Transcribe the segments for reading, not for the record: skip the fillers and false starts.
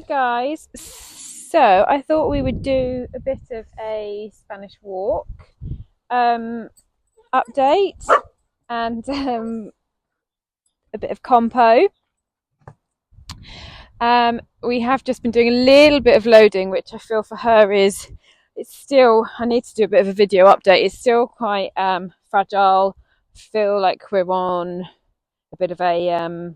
Guys, so I thought we would do a bit of a Spanish walk update and a bit of compo. We have just been doing a little bit of loading, which I feel for her it's still, I need to do a bit of a video update. It's still quite fragile. I feel like we're on a bit of a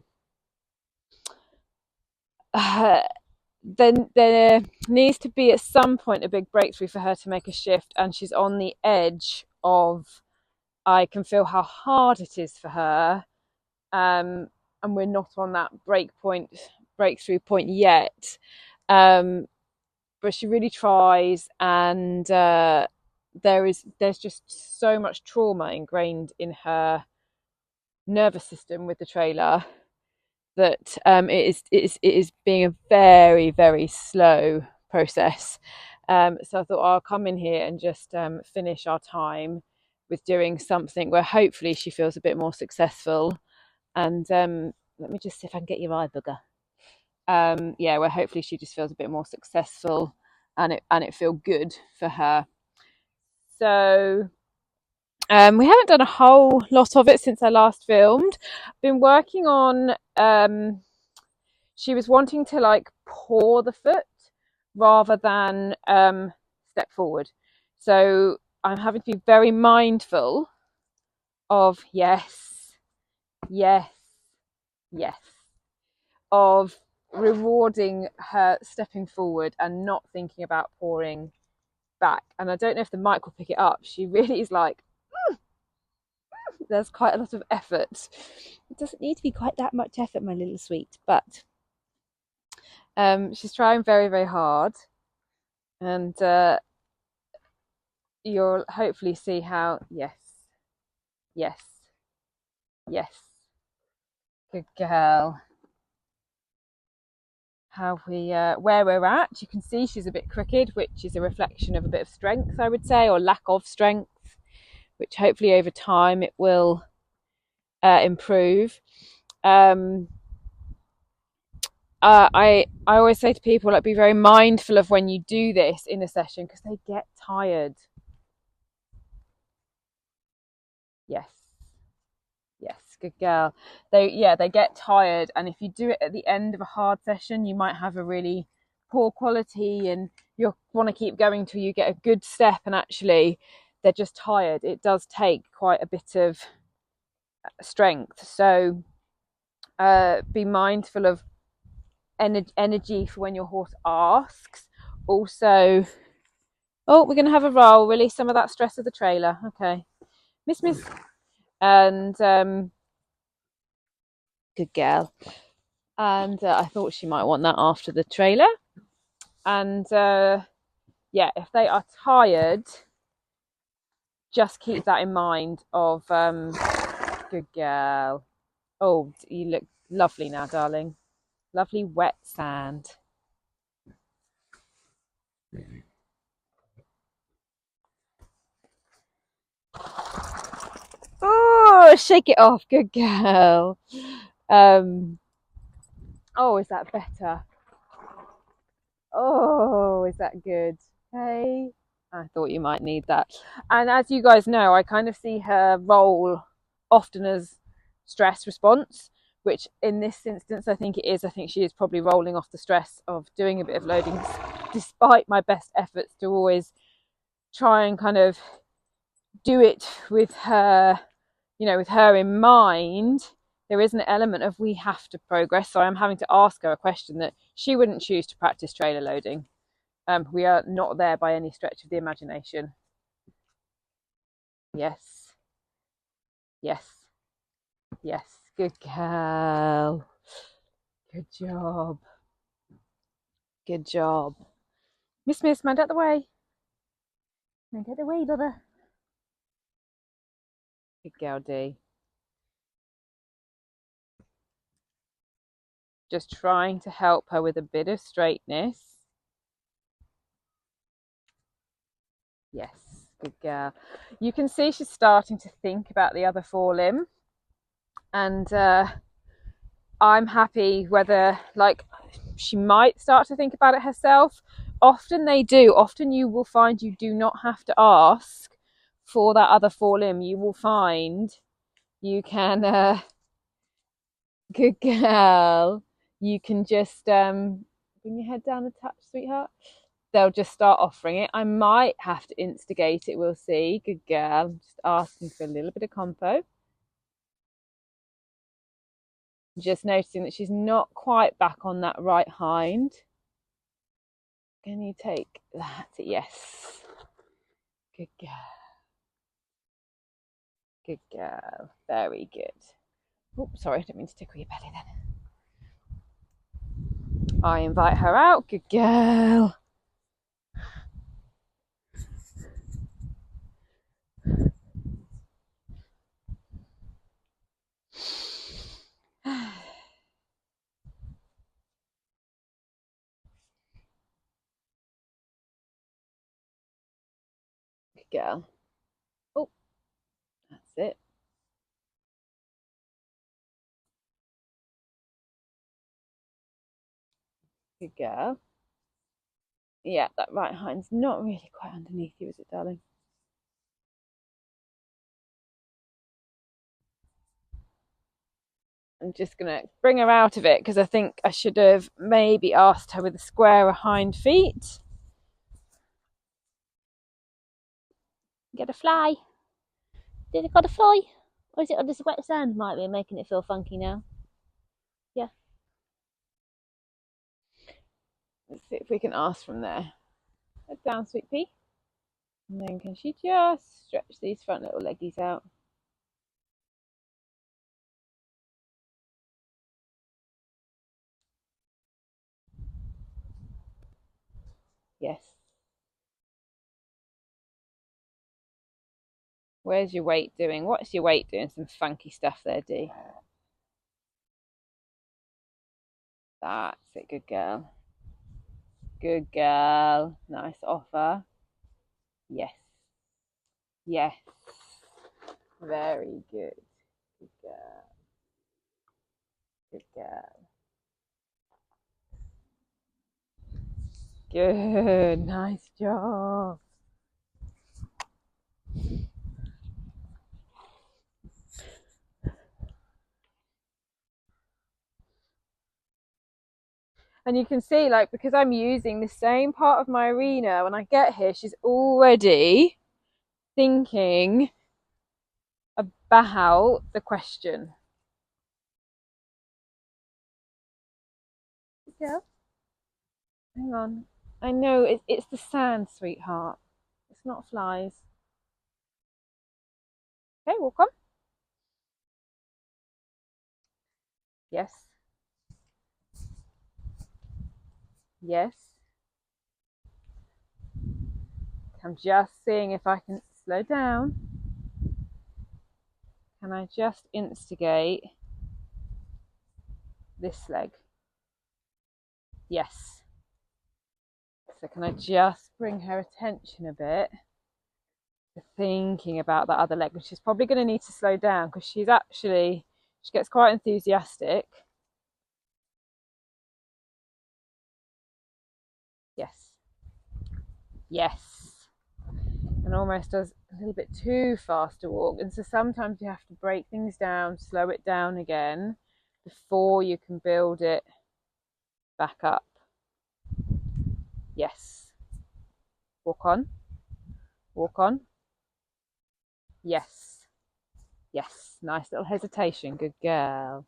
then there needs to be at some point a big breakthrough for her to make a shift, and she's on the edge of, I can feel how hard it is for her, and we're not on that breakthrough point yet, but she really tries, and there's just so much trauma ingrained in her nervous system with the trailer that it is being a very, very slow process. So I thought I'll come in here and just finish our time with doing something where hopefully she feels a bit more successful. And let me just see if I can get your eye booger. Yeah, where hopefully she just feels a bit more successful and it feel good for her. So we haven't done a whole lot of it since I last filmed. I've been working on, she was wanting to like paw the foot rather than step forward. So I'm having to be very mindful of yes, of rewarding her stepping forward and not thinking about pawing back. And I don't know if the mic will pick it up. She really is like, there's quite a lot of effort. It doesn't need to be quite that much effort, my little sweet, but she's trying very, very hard, and you'll hopefully see how yes, good girl. How we where we're at, you can see she's a bit crooked, which is a reflection of a bit of strength, I would say, or lack of strength, which hopefully over time it will improve. I always say to people, like, be very mindful of when you do this in a session because they get tired. Yes, good girl. They get tired, and if you do it at the end of a hard session, you might have a really poor quality, and you'll want to keep going till you get a good step, and actually they're just tired. It does take quite a bit of strength, so be mindful of energy for when your horse asks. Also, oh, we're going to have a roll, release some of that stress of the trailer. Okay, miss, and good girl. And I thought she might want that after the trailer. And yeah, if they are tired, just keep that in mind of good girl. Oh, you look lovely now, darling. Lovely wet sand. Oh, shake it off, good girl. Oh, is that better? Oh, is that good? Hey, I thought you might need that. And as you guys know, I kind of see her roll often as stress response, which in this instance I think it is. I think she is probably rolling off the stress of doing a bit of loading, despite my best efforts to always try and kind of do it with her, with her in mind. There is an element of we have to progress, so I'm having to ask her a question that she wouldn't choose to practice trailer loading. We are not there by any stretch of the imagination. Yes, good girl. Good job. Miss, mind out the way. Mind out the way, brother. Good girl, Dee. Just trying to help her with a bit of straightness. Yes, good girl. You can see she's starting to think about the other forelimb, and I'm happy whether, like, she might start to think about it herself. Often they do. Often you will find you do not have to ask for that other forelimb. You will find you can, good girl, you can just bring your head down a touch, sweetheart. They'll just start offering it. I might have to instigate it, we'll see. Good girl. I'm just asking for a little bit of compo. Just noticing that she's not quite back on that right hind. Can you take that? Yes. Good girl. Good girl. Very good. Oops, sorry, I didn't mean to tickle your belly then. I invite her out. Good girl. Good girl. Oh, that's it. Good girl. Yeah, that right hind's not really quite underneath you, is it, darling? I'm just going to bring her out of it because I think I should have maybe asked her with a squarer hind feet. Get a fly. Did it got a fly? Or is it on this wet sand? Might be making it feel funky now. Yeah. Let's see if we can ask from there. Head down, sweet pea. And then can she just stretch these front little leggies out? Yes. Where's your weight doing? What's your weight doing? Some funky stuff there, Dee. That's it. Good girl. Good girl. Nice offer. Yes. Yes. Very good. Good girl. Good girl. Good. Nice job. And you can see, like, because I'm using the same part of my arena, when I get here, she's already thinking about the question. Yeah. Hang on. I know it's the sand, sweetheart. It's not flies. Okay, walk on. Yes. Yes. I'm just seeing if I can slow down. Can I just instigate this leg? Yes. So can I just bring her attention a bit to thinking about that other leg, which she's probably going to need to slow down because she gets quite enthusiastic. Yes. Yes. And almost does a little bit too fast to walk. And so sometimes you have to break things down, slow it down again before you can build it back up. Yes. Walk on. Walk on. Yes. Yes. Nice little hesitation. Good girl.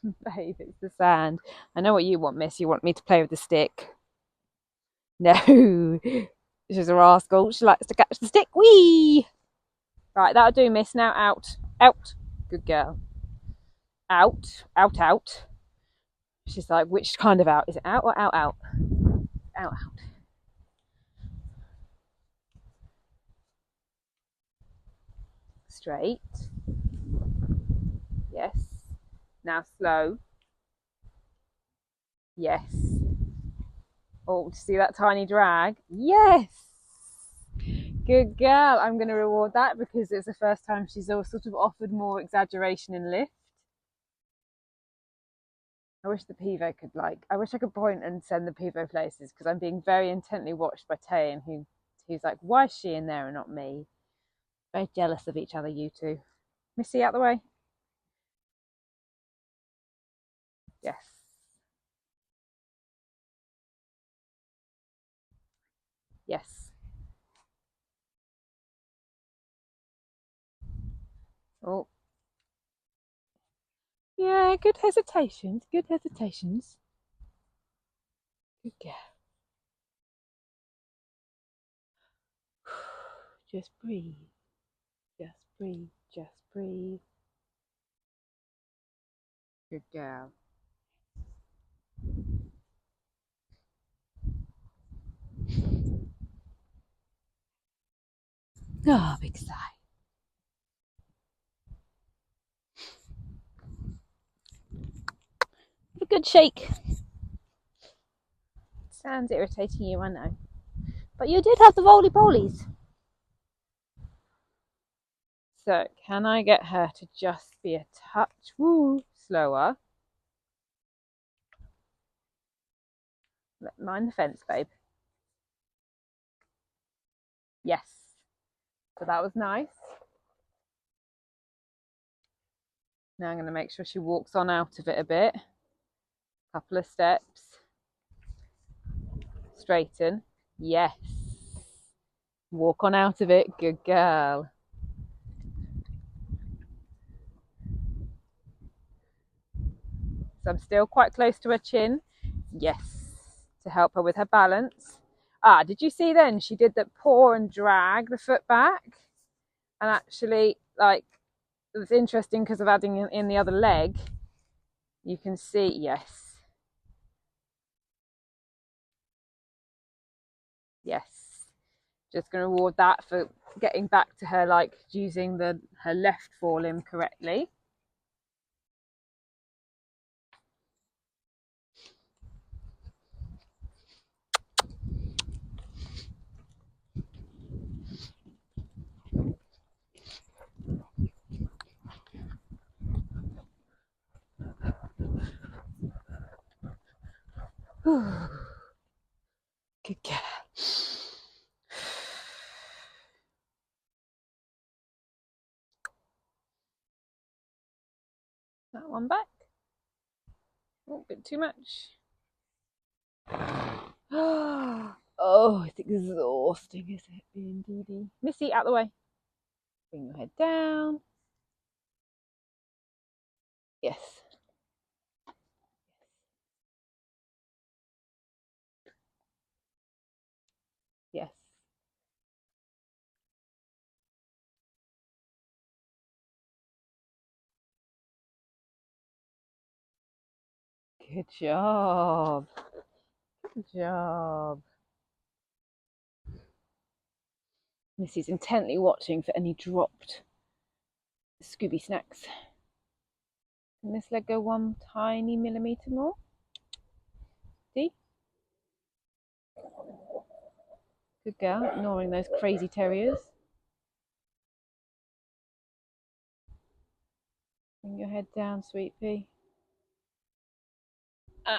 Babe, it's the sand. I know what you want, miss. You want me to play with the stick. No. She's a rascal. She likes to catch the stick. Whee! Right, that'll do, miss. Now out. Out. Good girl. Out. Out, out. She's like, which kind of out? Is it out or out, out? Out, out. Straight. Yes. Now slow. Yes. Oh, see that tiny drag? Yes. Good girl. I'm going to reward that because it's the first time she's all sort of offered more exaggeration in lift. I wish the Pivo could I wish I could point and send the Pivo places because I'm being very intently watched by Tay and who's like, why is she in there and not me? Very jealous of each other, you two. Missy, out the way. Yes. Yes. Oh. Yeah, good hesitations. Good hesitations. Good girl. Just breathe. Just breathe. Just breathe. Good girl. Ah, big sigh. A good shake. Sounds irritating you, I know. But you did have the roly-polies. So, can I get her to just be a touch slower? Mind the fence, babe. Yes. So that was nice. Now I'm going to make sure she walks on out of it a bit. Couple of steps. Straighten. Yes. Walk on out of it. Good girl. So I'm still quite close to her chin. Yes. To help her with her balance. Ah, did you see then? She did that paw and drag the foot back. And actually, it's interesting because of adding in the other leg. You can see, yes. Yes. Just going to reward that for getting back to her, using her left forelimb correctly. Good girl. That one back. Oh, a bit too much. Oh, it's exhausting, is it, being Deedee? Missy, out the way. Bring your head down. Yes. Yes. Good job. Good job. Missy's intently watching for any dropped Scooby snacks. Can this leg go one tiny millimetre more? See? Good girl, ignoring those crazy terriers. Bring your head down, sweet pea.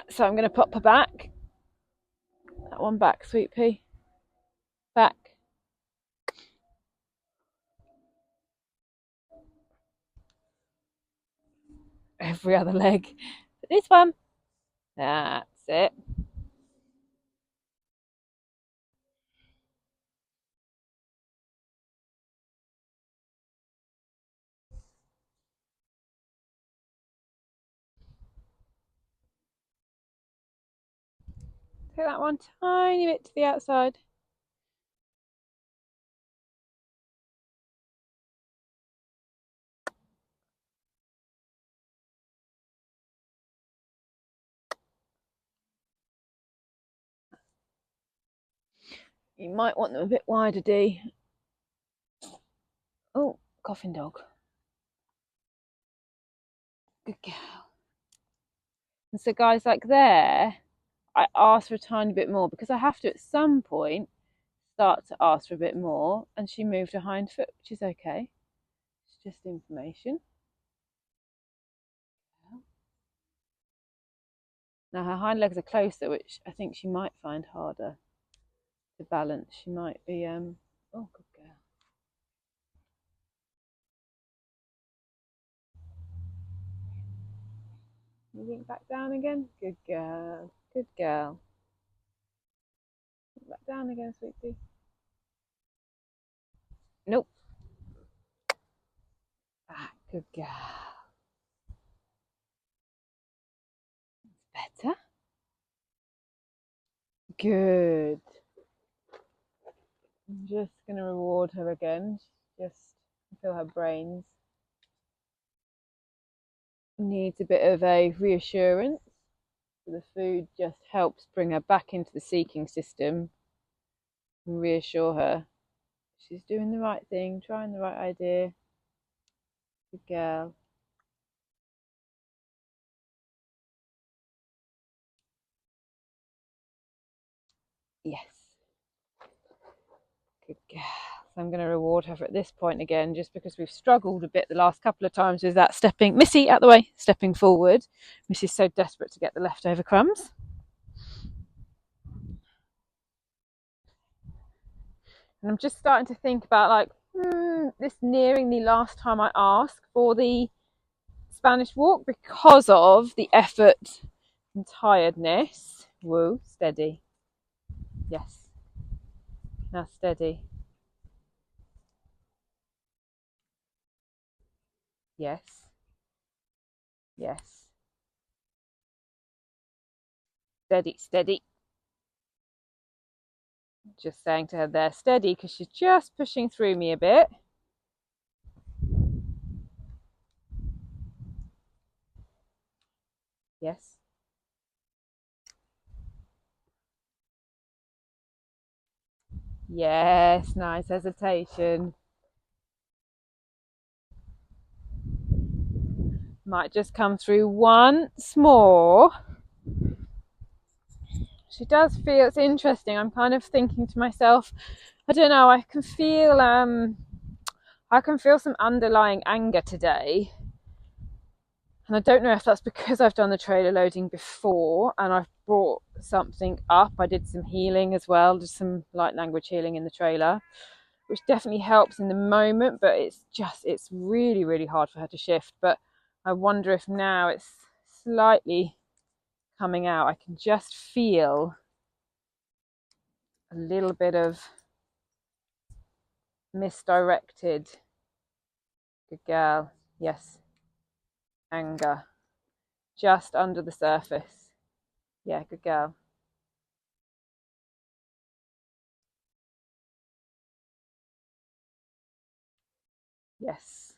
So I'm going to pop her back. That one back, sweet pea. Back. Every other leg. But this one. That's it. Take that one tiny bit to the outside. You might want them a bit wider, Dee. Oh, coffin dog. Good girl. And so guys, there, I ask for a tiny bit more because I have to at some point start to ask for a bit more, and she moved her hind foot, which is okay. It's just information. Now her hind legs are closer, which I think she might find harder to balance. She might be oh, good girl. Moving back down again. Good girl. Good girl. Back down again, sweetie. Nope. Ah, good girl. Better. Good. I'm just going to reward her again. Just feel her brains needs a bit of a reassurance. So the food just helps bring her back into the seeking system and reassure her she's doing the right thing, trying the right idea. Good girl. Yes. Good girl. So I'm going to reward her for at this point again, just because we've struggled a bit the last couple of times with that stepping. Missy, out the way, stepping forward. Missy's so desperate to get the leftover crumbs. And I'm just starting to think about like, this nearing the last time I ask for the Spanish walk because of the effort and tiredness. Woo, steady. Yes. Now steady. Yes. Yes. Steady, steady. Just saying to her there, steady, because she's just pushing through me a bit. Yes. Yes, nice hesitation. Might just come through once more. She does feel, it's interesting. I'm kind of thinking to myself, I don't know, I can feel some underlying anger today. And I don't know if that's because I've done the trailer loading before and I've brought something up. I did some healing as well, just some light language healing in the trailer, which definitely helps in the moment, but it's really, really hard for her to shift. But I wonder if now it's slightly coming out. I can just feel a little bit of misdirected. Good girl. Yes. Anger. Just under the surface. Yeah, good girl. Yes.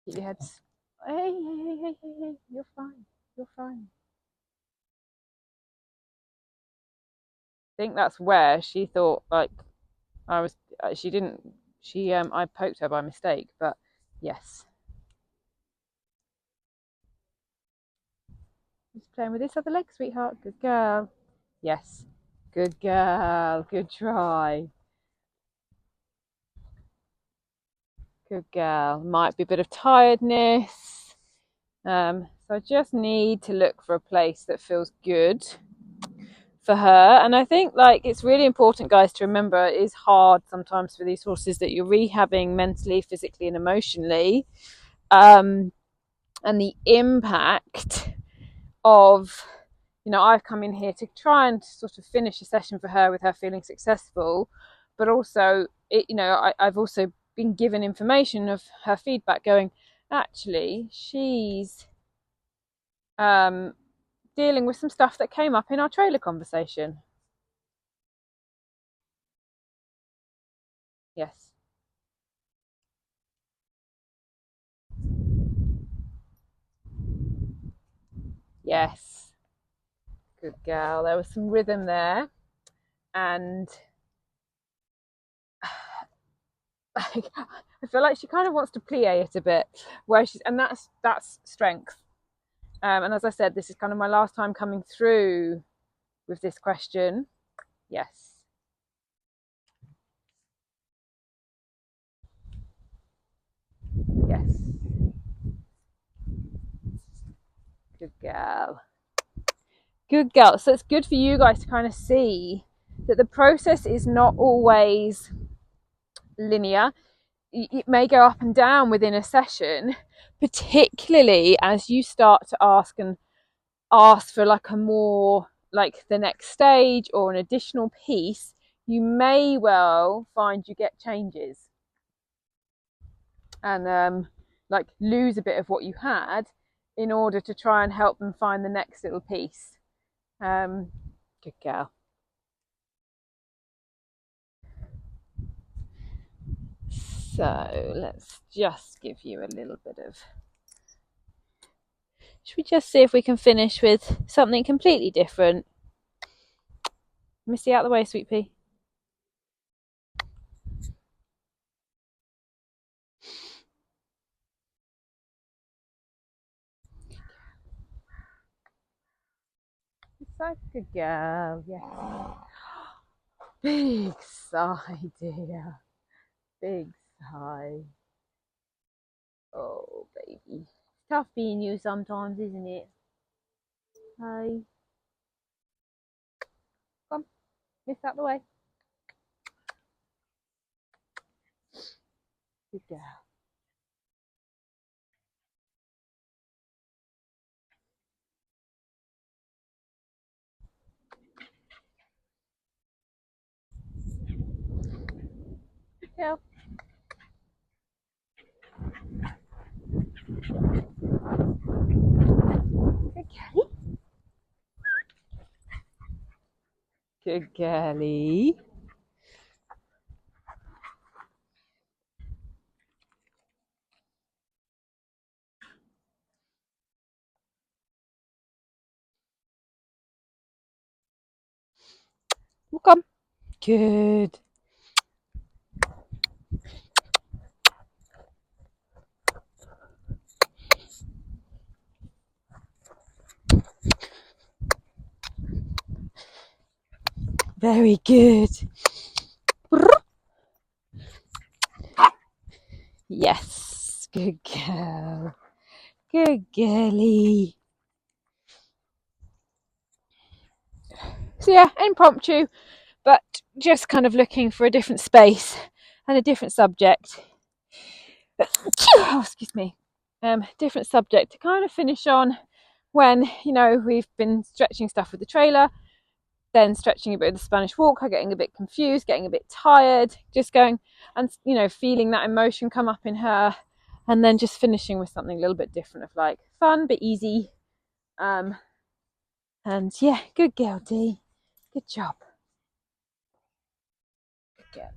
Keep your head. Hey. You're fine. You're fine. I think that's where she thought like I was. She didn't. She I poked her by mistake, but yes. Just playing with this other leg, sweetheart. Good girl. Yes. Good girl. Good try. Good girl. Might be a bit of tiredness. So I just need to look for a place that feels good for her. And I think like it's really important, guys, to remember it is hard sometimes for these horses that you're rehabbing mentally, physically, and emotionally. And the impact of, I've come in here to try and sort of finish a session for her with her feeling successful, but also I've also been given information of her feedback going, actually she's dealing with some stuff that came up in our trailer conversation. Yes. Yes. Good girl. There was some rhythm there, and I feel like she kind of wants to plie it a bit, and that's strength. And as I said, this is kind of my last time coming through with this question? Yes. Yes. Good girl. Good girl. So it's good for you guys to kind of see that the process is not always linear. It may go up and down within a session, particularly as you start to ask for like a more like the next stage or an additional piece. You may well find you get changes and like lose a bit of what you had in order to try and help them find the next little piece. Good girl. So let's just give you a little bit of. Should we just see if we can finish with something completely different? Missy, out of the way, sweet pea. Such a good girl, yes. Big sigh, dear. Big sigh. Oh, baby. It's tough being you sometimes, isn't it? Hey. Come, miss out the way. Good girl. Good girl. Good girlie. Good girlie. Come. Good. Very good. Yes. Good girl. Good girlie. So yeah, impromptu, but just kind of looking for a different space and a different subject. Oh, excuse me. Different subject to kind of finish on when, you know, we've been stretching stuff with the trailer, then stretching a bit of the Spanish walker, getting a bit confused, getting a bit tired, just going and, you know, feeling that emotion come up in her, and then just finishing with something a little bit different of like fun but easy. And yeah, good girl, Dee. Good job. Good girl.